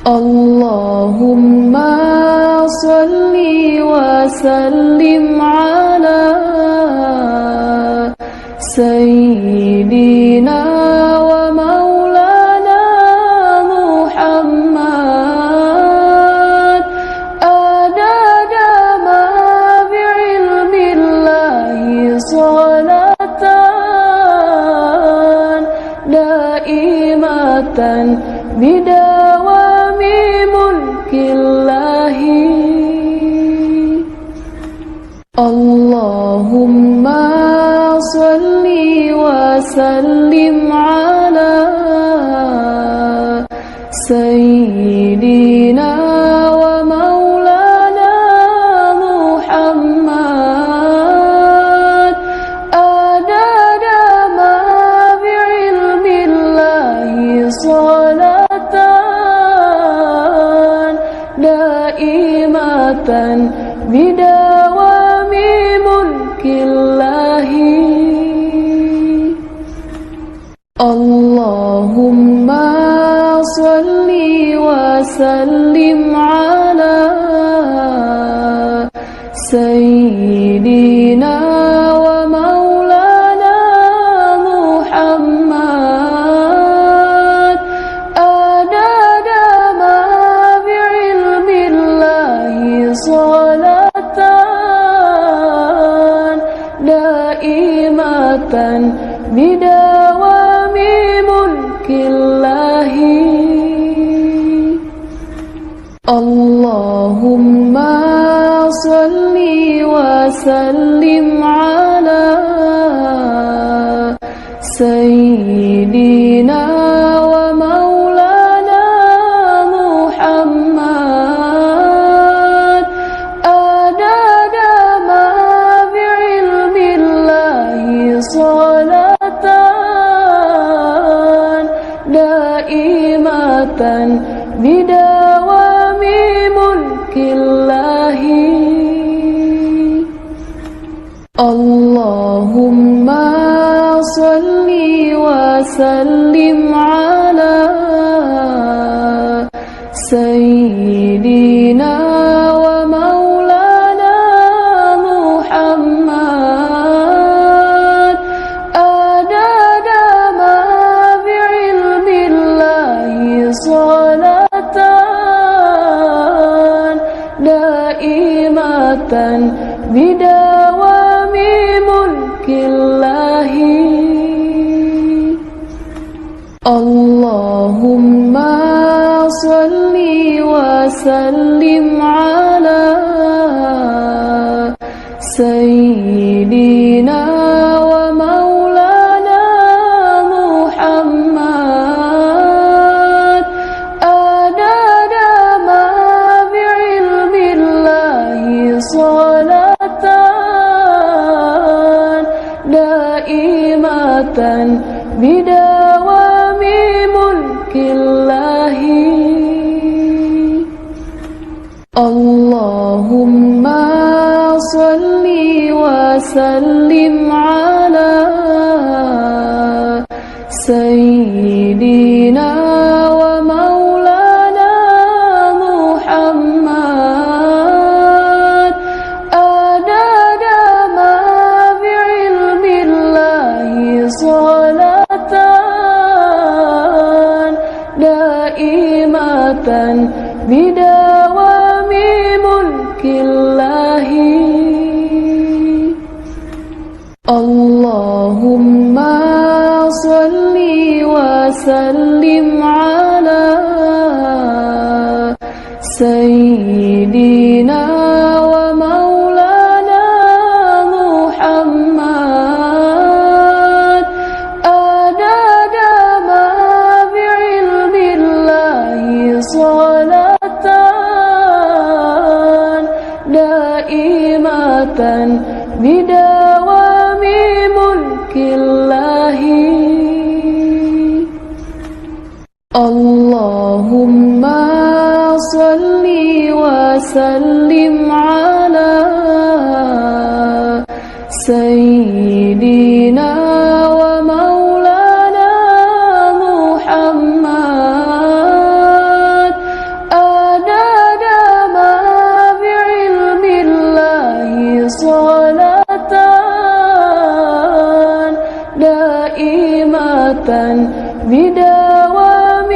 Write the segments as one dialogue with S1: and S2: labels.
S1: Allahumma salli wa sallim ala Sayyidina wa maulana Muhammad adada ma bi'ilmillahi salatan daimatan bidawami mulkillahi. Allahumma salli wa sallim ala Sayyidina wa maulana Muhammad adada ma bi'ilmillahi salatan daimatan bidawami mulkillahi. Allahumma salli wa sallim ala Sayyidina wa maulana Muhammad adada ma bi'ilmillahi salatan daimatan bidawami mulkillahi. Allahumma salli wa sallim ala Sayyidina wa maulana Muhammad adada ma bi'ilmillahi salatan daimatan bidawami mulkillahi. Allahumma salli wa sallim ala Sayyidina wa maulana Muhammad adada ma bi'ilmillahi salatan daimatan bidawami mulkillahi. Allahumma salli wa sallim ala Sayyidina wa maulana Muhammad adada ma bi'ilmillahi salatan daimatan bidawami mulkillahi. Allahumma salli wa sallim ala Sayyidina wa maulana Muhammad adada ma bi'ilmillahi salatan daimatan bidawami mulkillahi. Allahumma salli wa sallim ala Sayyidina wa maulana Muhammad adada ma bi'ilmillahi salatan daimatan bidawami mulkillahi. Allahumma salli wa sallim ala Sayyidina wa maulana Muhammad بدوام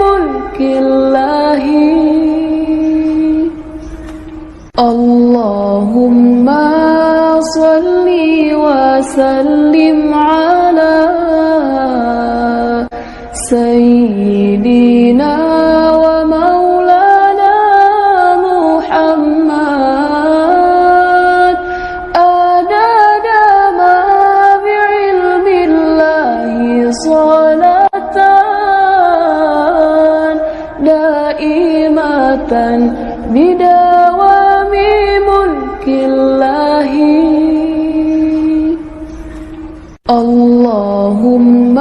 S1: ملك الله. اللهم صل وسلم على سيدنا ومولانا محمد عدد ما بعلم الله صلاة دائمة بدوام ملك الله. اللهم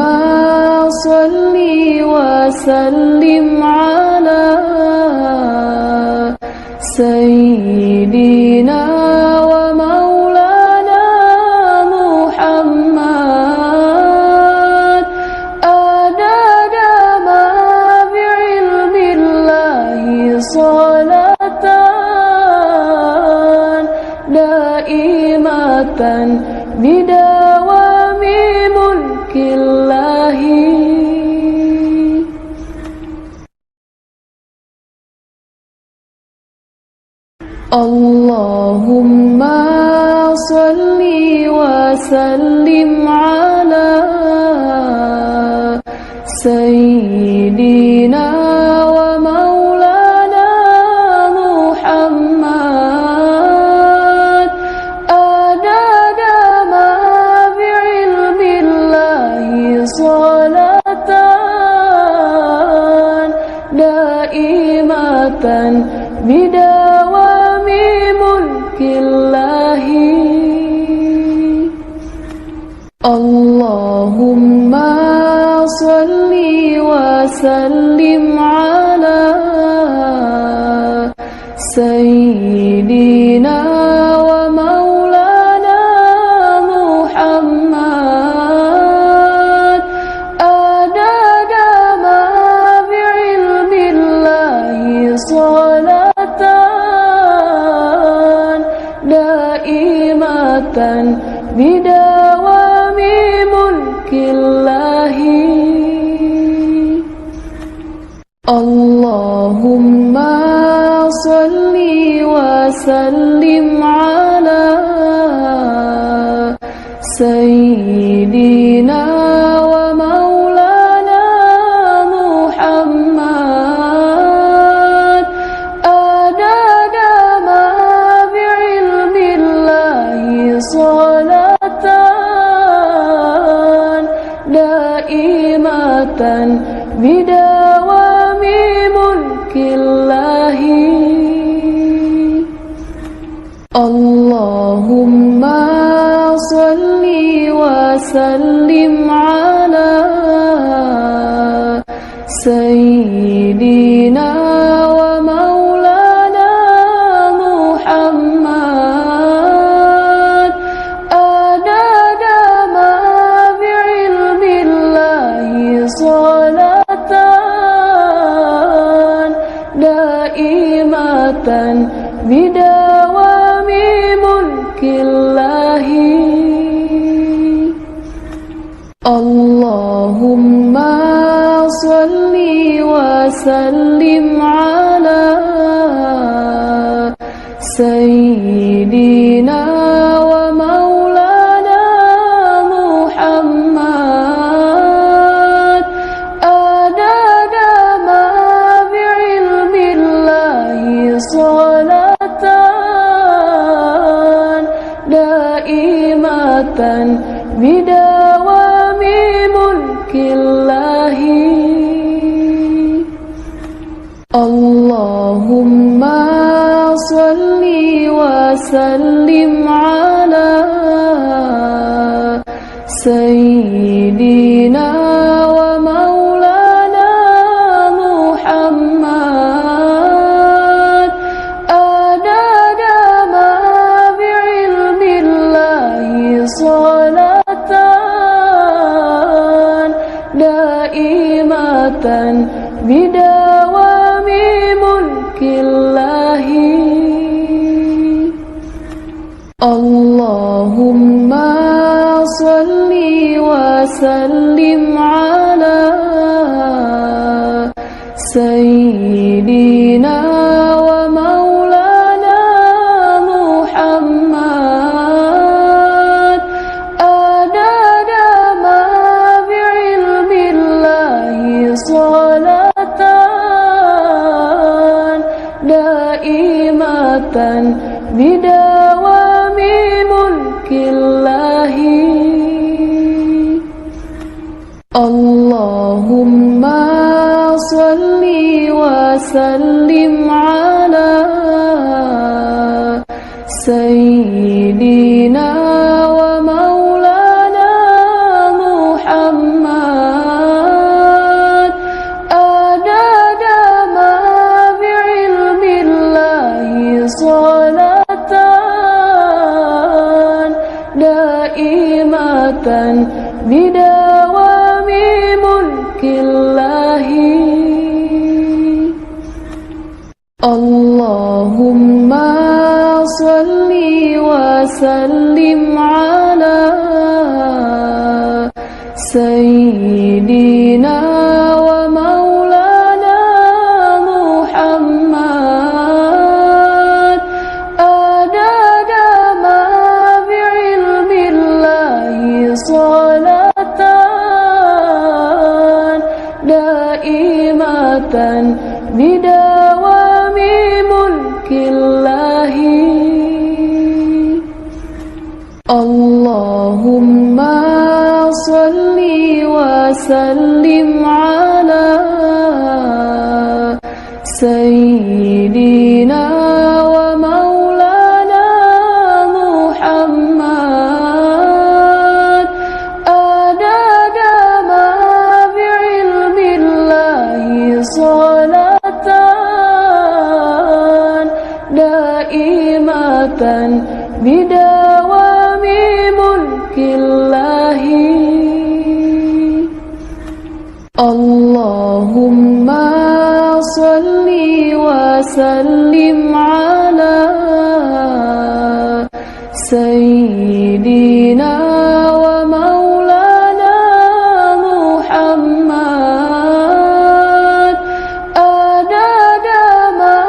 S1: صل وسلم على سيدنا ومولانا محمد عدد ما بعلم الله صلاة دائمة بدوام ملك الله. اللهم صل وسلم على سيدنا ومولانا محمد عدد ما بعلم الله صلاة دائمة بدوام ملك الله. اللهم صل وسلم على سيدنا ومولانا محمد عدد ما بعلم الله صلاة دائمة بدوام ملك الله. اللهم صل وسلم على سيدنا ومولانا محمد عدد ما بعلم الله صلاة دائمة بدوام ملك الله. اللهم صل وسلم على سيدنا ومولانا محمد عدد ما بعلم الله صلاة دائمة بدوام ملك الله. اللهم صل وسلم على سيدنا ومولانا محمد عدد ما بعلم الله صلاة دائمة بدوام ملك الله. اللهم صل وسلم على سيدنا ومولانا محمد عدد ما بعلم الله صلاة دائمة بدوام ملك الله. اللهم صل وسلم على سيدنا ومولانا محمد عدد ما بعلم الله صلاة دائمة بدوام ملك الله اللهم صل وسلم على سيدنا ومولانا محمد عدد ما بعلم الله صلاة دائمة بدوام ملك الله اللهم صل وسلم على سيدنا ومولانا محمد عدد ما بعلم الله صلاة دائمة بدوام ملك الله اللهم صل وسلم على سيدنا ومولانا محمد عدد ما بعلم الله صلاة دائمة بدوام ملك الله اللهم صل وسلم على سيدنا ومولانا محمد عدد ما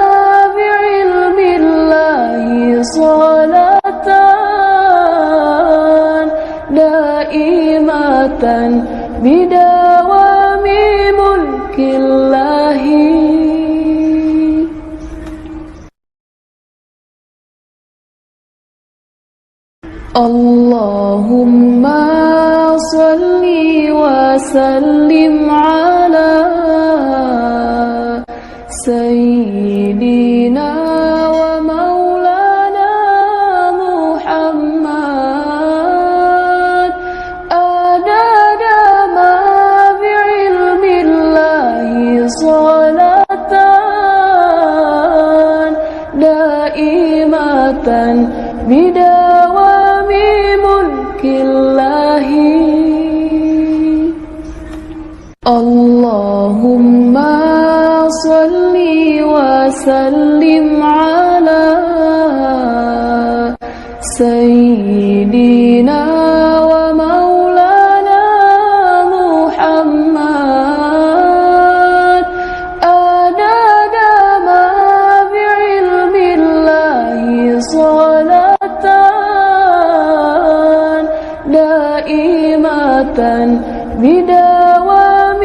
S1: بعلم الله صلاة دائمة بدوام ملك الله اللهم صل وسلم على سيدنا ومولانا محمد عدد ما بعلم الله صلاة دائمة بدوام ملك الله اللهم صل وسلم على سيدنا ومولانا محمد عدد ما بعلم الله صلاة دائمة بدوام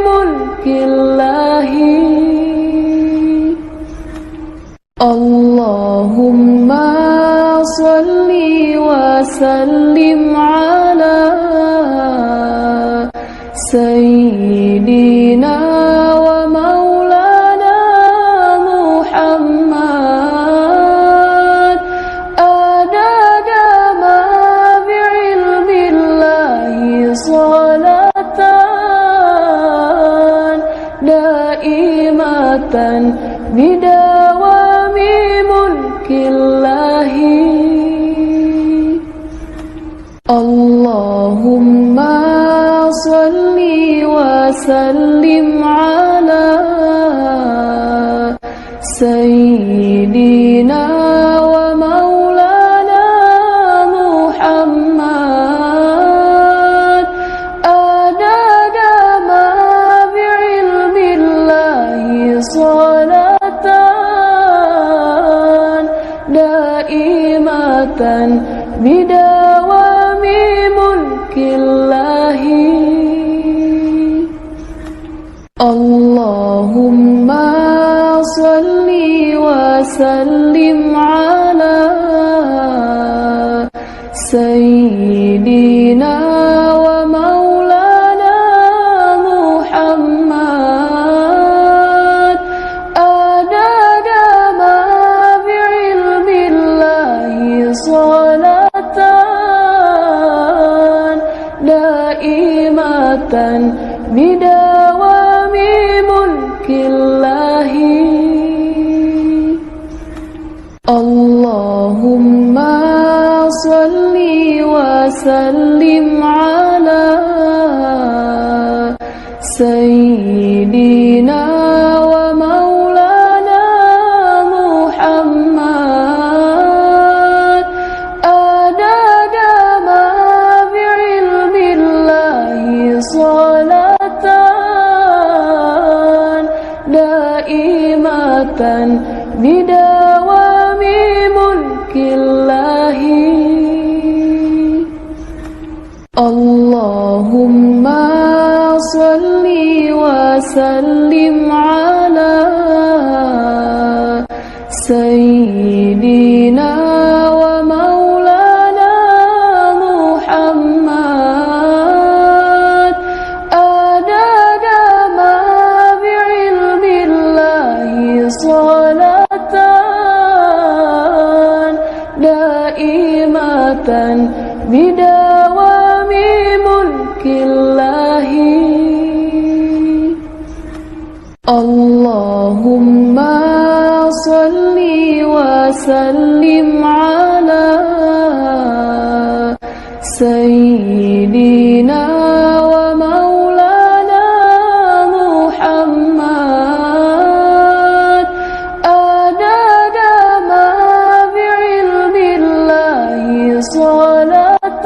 S1: ملك الله اللهم صل وسلم على سيدنا ومولانا محمد عدد ما بعلم الله صلاة دائمة بدوام ملك الله اللهم صل وسلم على سيدنا ومولانا محمد بدوام ملك الله. اللهم صل وسلم على سيدنا ومولانا محمد عدد ما بعلم الله صلاة دائمة بدوام ملك الله. اللهم صل وسلم على سيدنا ومولانا محمد عدد ما بعلم الله صلاة دائمة بدوام ملك الله. اللهم صل وسلم على سيدنا ومولانا محمد عدد ما بعلم الله صلاة دائمة بدوام ملك الله. اللهم صل وسلم على سيدنا ومولانا محمد عدد ما بعلم الله صلاة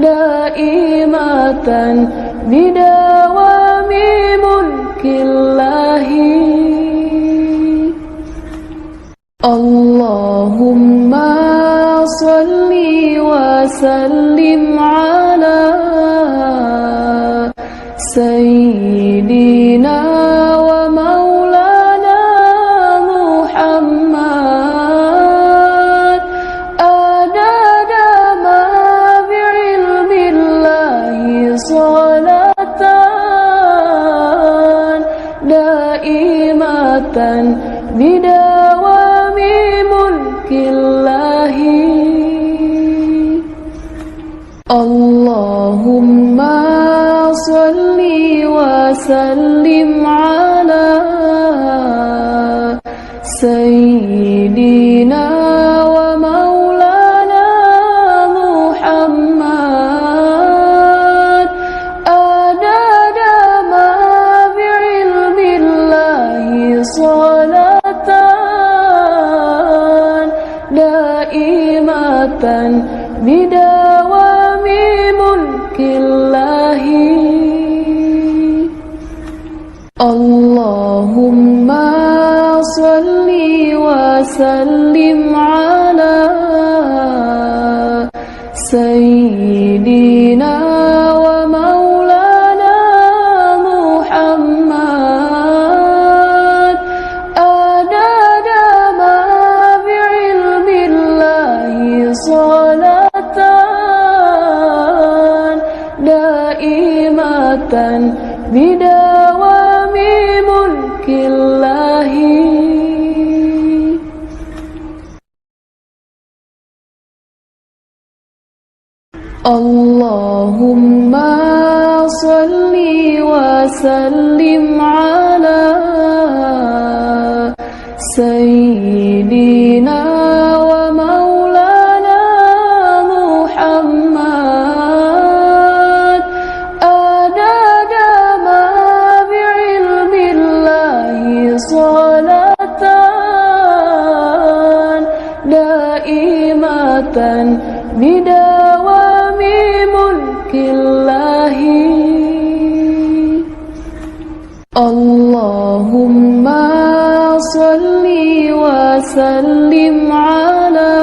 S1: دائمة بدوام ملك الله. اللهم صل وسلم على سيدنا ومولانا محمد عدد ما بعلم الله صلاة دائمة بدوام ملك الله. اللهم صل وسلم على سيدنا ومولانا محمد عدد ما بعلم الله صلاة دائمة بدوام ملك الله. اللهم صل وسلم على سيدنا ومولانا محمد عدد ما بعلم الله صلاة دائمة بدوام ملك الله. اللهم صل وسلم على سيدنا ومولانا محمد عدد ما بعلم الله صلاة دائمة بدوام ملك الله. اللهم صل وسلم على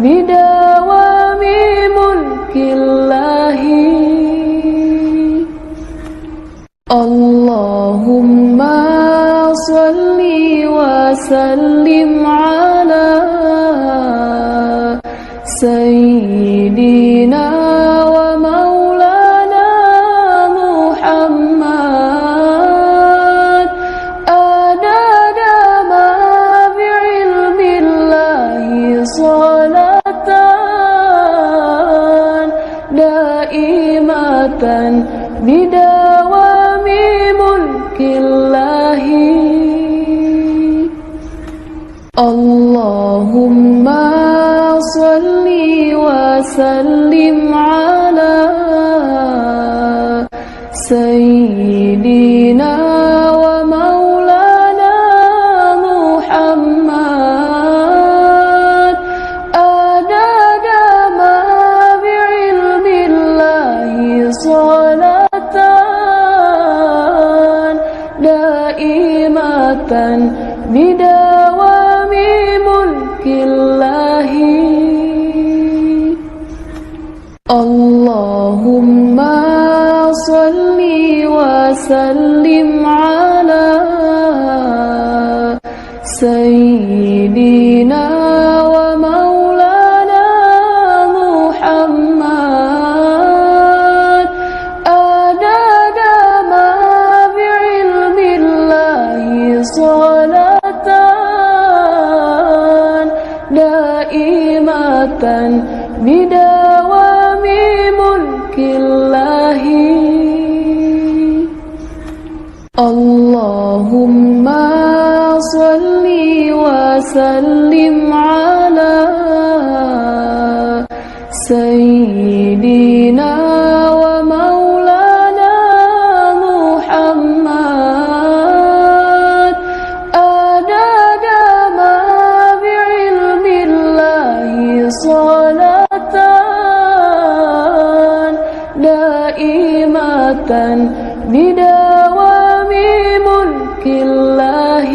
S1: بدوام ملك الله اللهم صل وسلم على سيدنا ومولانا محمد عدد ما بعلم الله صلاة دائمة بدوام ملك الله اللهم صل وسلم على سيدنا ومولانا محمد عدد ما بعلم الله صلاة دائمة بدوام ملك الله اللهم صل وسلم على سيدنا ومولانا محمد عدد ما بعلم الله صلاة دائمة بدوام ملك الله اللهم صل وسلم على سيدنا ومولانا محمد عدد ما بعلم الله صلاة دائمة بدوام ملك الله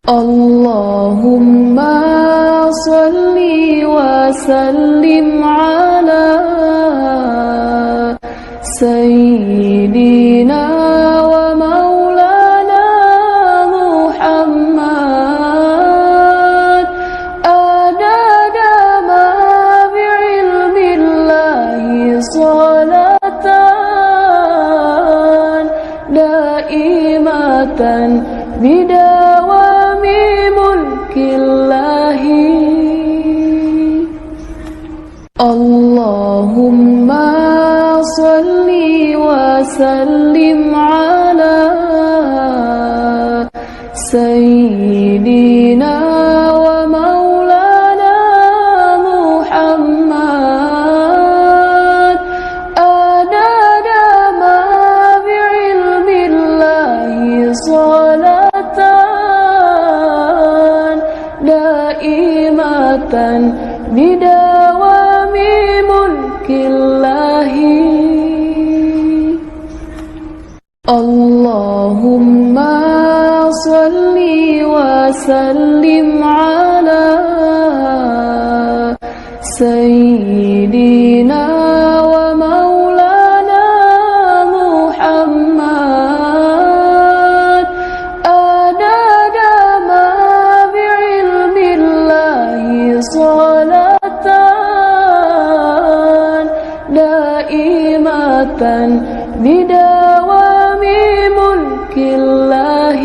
S1: اللهم صل وسلم على سيدنا ومولانا محمد عدد ما بعلم الله صلاة دائمة بدوام ملك الله اللهم صل وسلم على سيدنا ومولانا محمد عدد ما بعلم الله صلاة دائمة بدوام ملك الله اللهم صل وسلم على سيدنا ومولانا محمد عدد ما بعلم الله صلاة دائمة بدوام ملك الله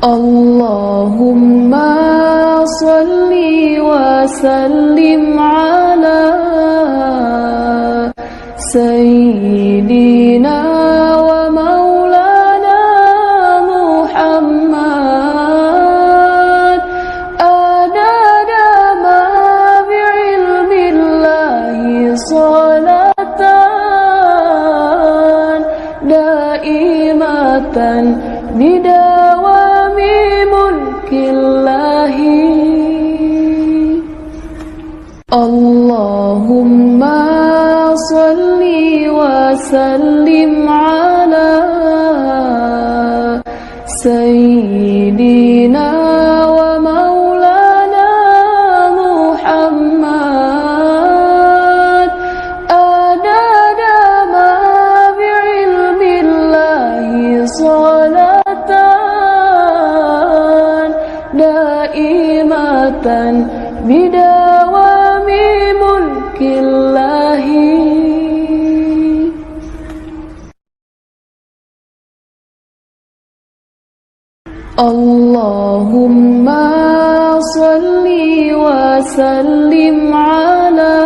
S1: اللهم صل وسلم على سيدنا ومولانا محمد عدد ما بعلم الله صلاة دائمة بدوام ملك الله اللهم صل وسلم على سيدنا ومولانا محمد عدد ما بعلم الله صلاة دائمة بدوام ملك الله. اللهم صل وسلم على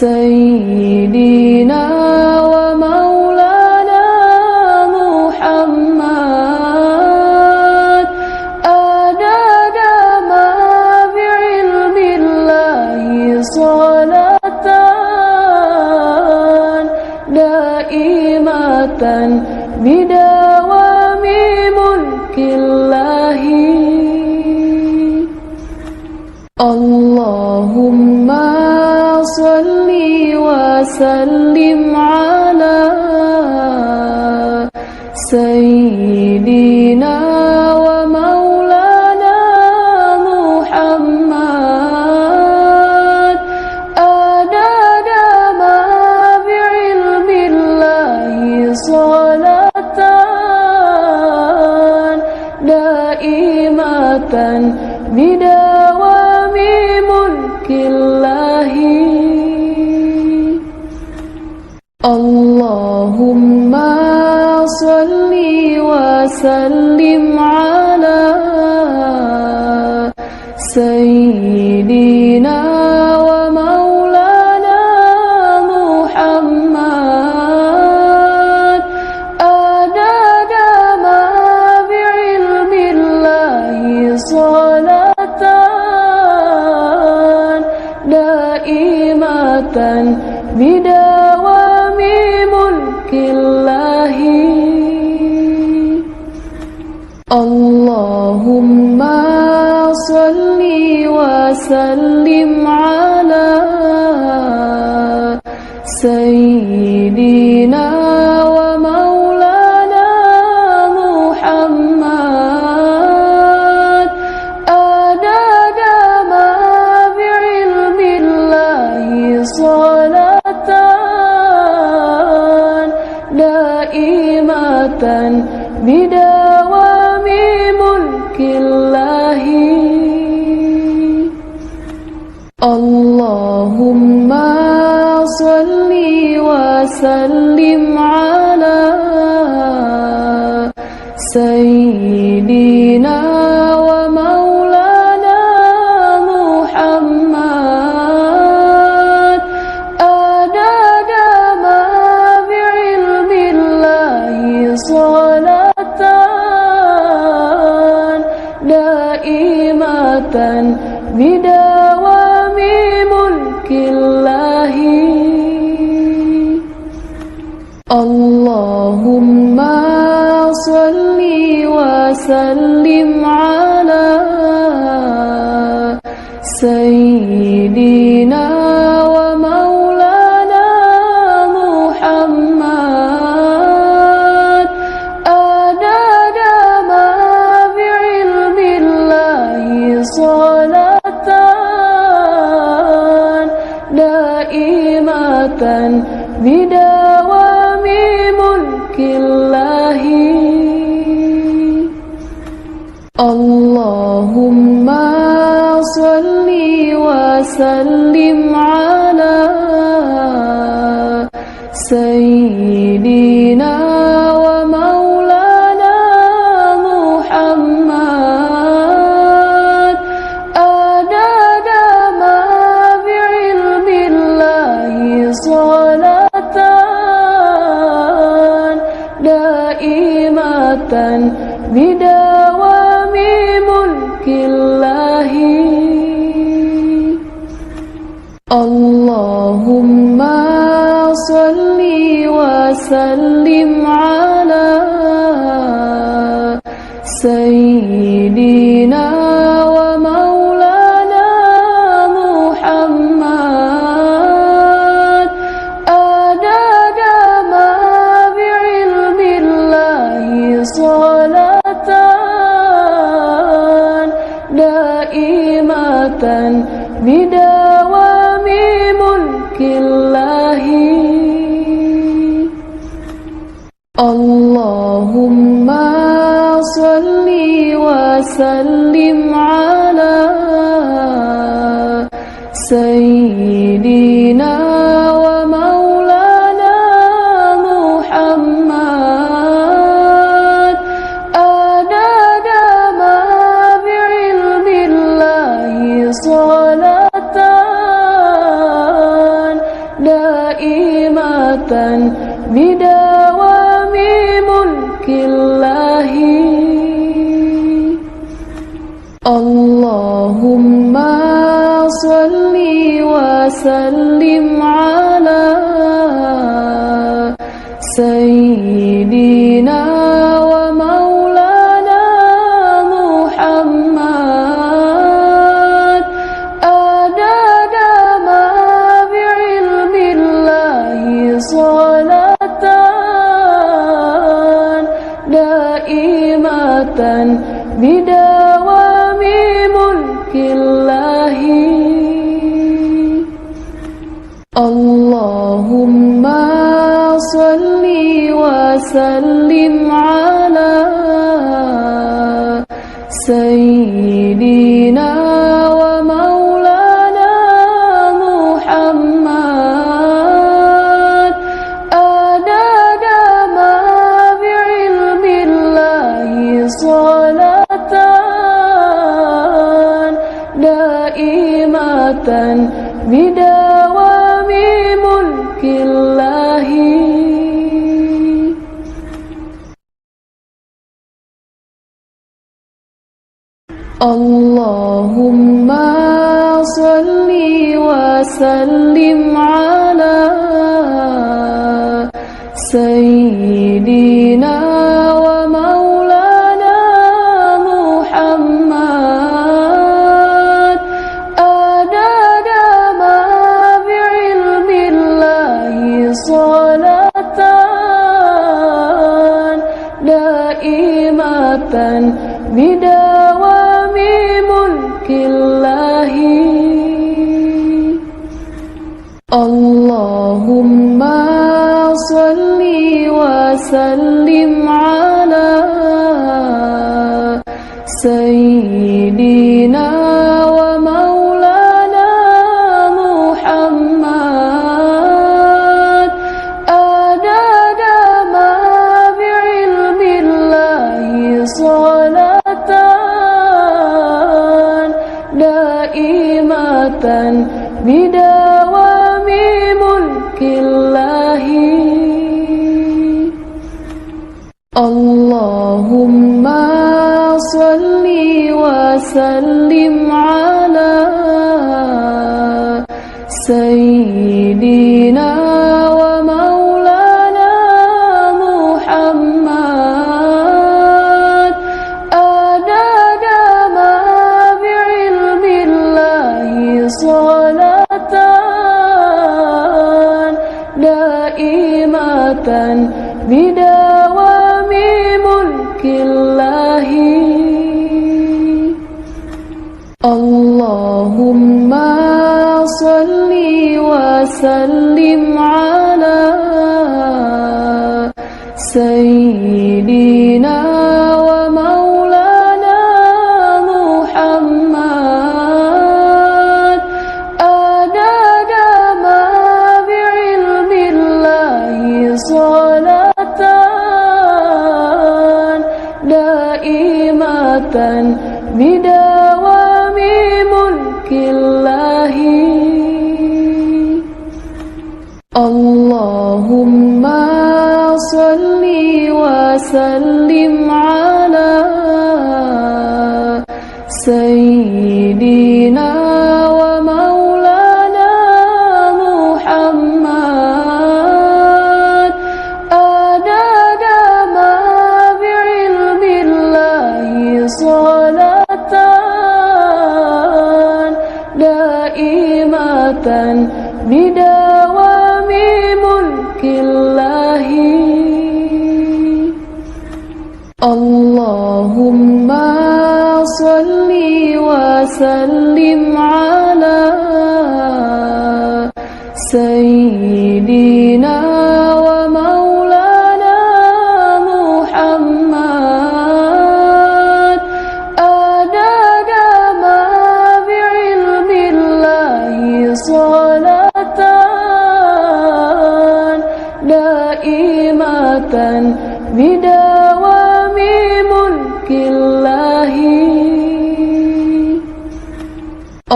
S1: سيدنا ومولانا محمد عدد ما بعلم الله صلاة دائمة بدوام ملك الله. اللهم صل وسلم على سيدنا ومولانا محمد عدد ما بعلم الله صلاة دائمة بدوام ملك الله. اللهم صل وسلم على سيدنا ومولانا محمد عدد ما بعلم الله صلاة دائمة بدوام ملك الله. اللهم صل وسلم على سيدنا ومولانا محمد عدد ما بعلم الله صلاة دائمة بدوام ملك الله. اللهم صل وسلم على سيدنا ومولانا محمد عدد ما بعلم الله صلاة دائمة بدوام ملك الله. اللهم صل وسلم على سيدنا ومولانا محمد عدد ما بعلم الله صلاة دائمة بدوام ملك الله. اللهم صل وسلم على سيدنا ومولانا محمد عدد ما بعلم الله صلاة دائمة بدوام ملك الله. اللهم صل وسلم على سيدنا ومولانا محمد عدد ما بعلم الله بدوام ملك الله. اللهم صل وسلم على سيدنا ومولانا محمد عدد ما بعلم الله صلاة دائمة بدوام ملك الله. اللهم صل وسلم على سيدنا ومولانا محمد عدد ما بعلم الله صلاة دائمة بدوام ملك الله. اللهم صل وسلم على سيدنا ومولانا محمد عدد ما بعلم الله صلاة دائمة بدوام ملك الله. اللهم صل وسلم على سيدنا ومولانا محمد عدد ما بعلم الله صلاة دائمة بدوام ملك الله. اللهم صل وسلم على سيدنا ومولانا محمد عدد ما بعلم الله صلاة دائمة بدوام ملك الله. اللهم صل وسلم على سيدنا ومولانا محمد عدد ما بعلم الله صلاة دائمة بدوام ملك الله. اللهم صل وسلم على سيدنا ومولانا محمد عدد ما بعلم الله صلاة دائمة بدوام ملك الله. اللهم صل وسلم على سيدنا ومولانا محمد عدد ما بعلم الله صلاة دائمة بدوام ملك الله. بدوام ملك الله.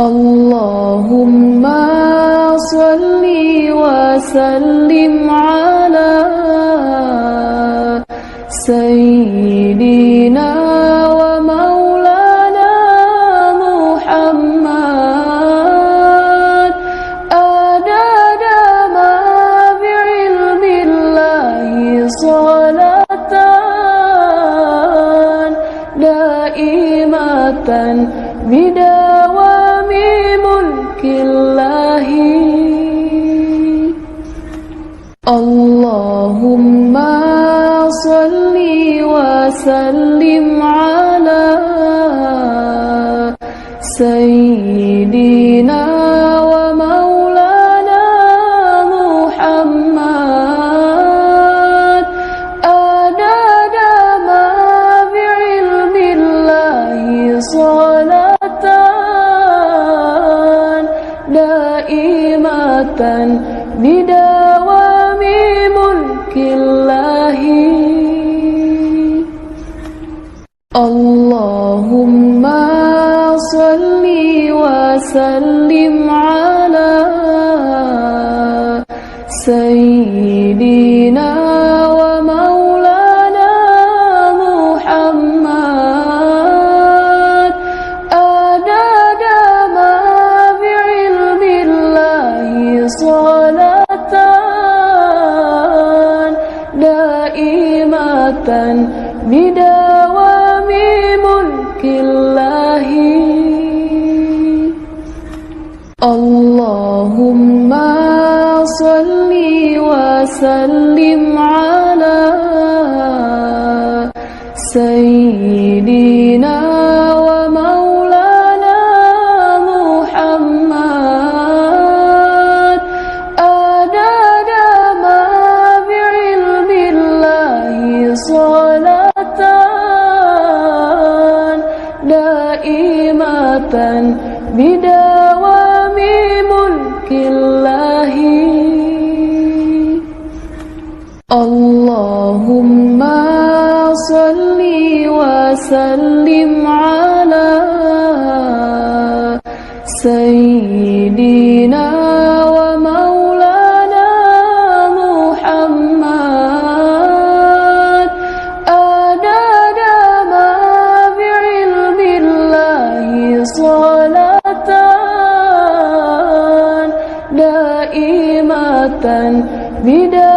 S1: اللهم صل وسلم على سيدنا ومولانا محمد عدد ما بعلم الله صلاة دائمة بدوام ملك الله. اللهم صل وسلم على سيدنا ومولانا محمد عدد ما بعلم الله صلاة دائمة بدوام ملك الله. اللهم صل وسلم على سيدنا ومولانا محمد عدد ما بعلم الله صلاة دائمة بدوام ملك الله. اللهم صل وسلم على سيدنا ومولانا محمد عدد ما بعلم الله صلاة دائمة بدوام ملك الله. اللهم صل وسلم على سيدنا ومولانا محمد عدد ما بعلم الله صلاة دائمة بدوام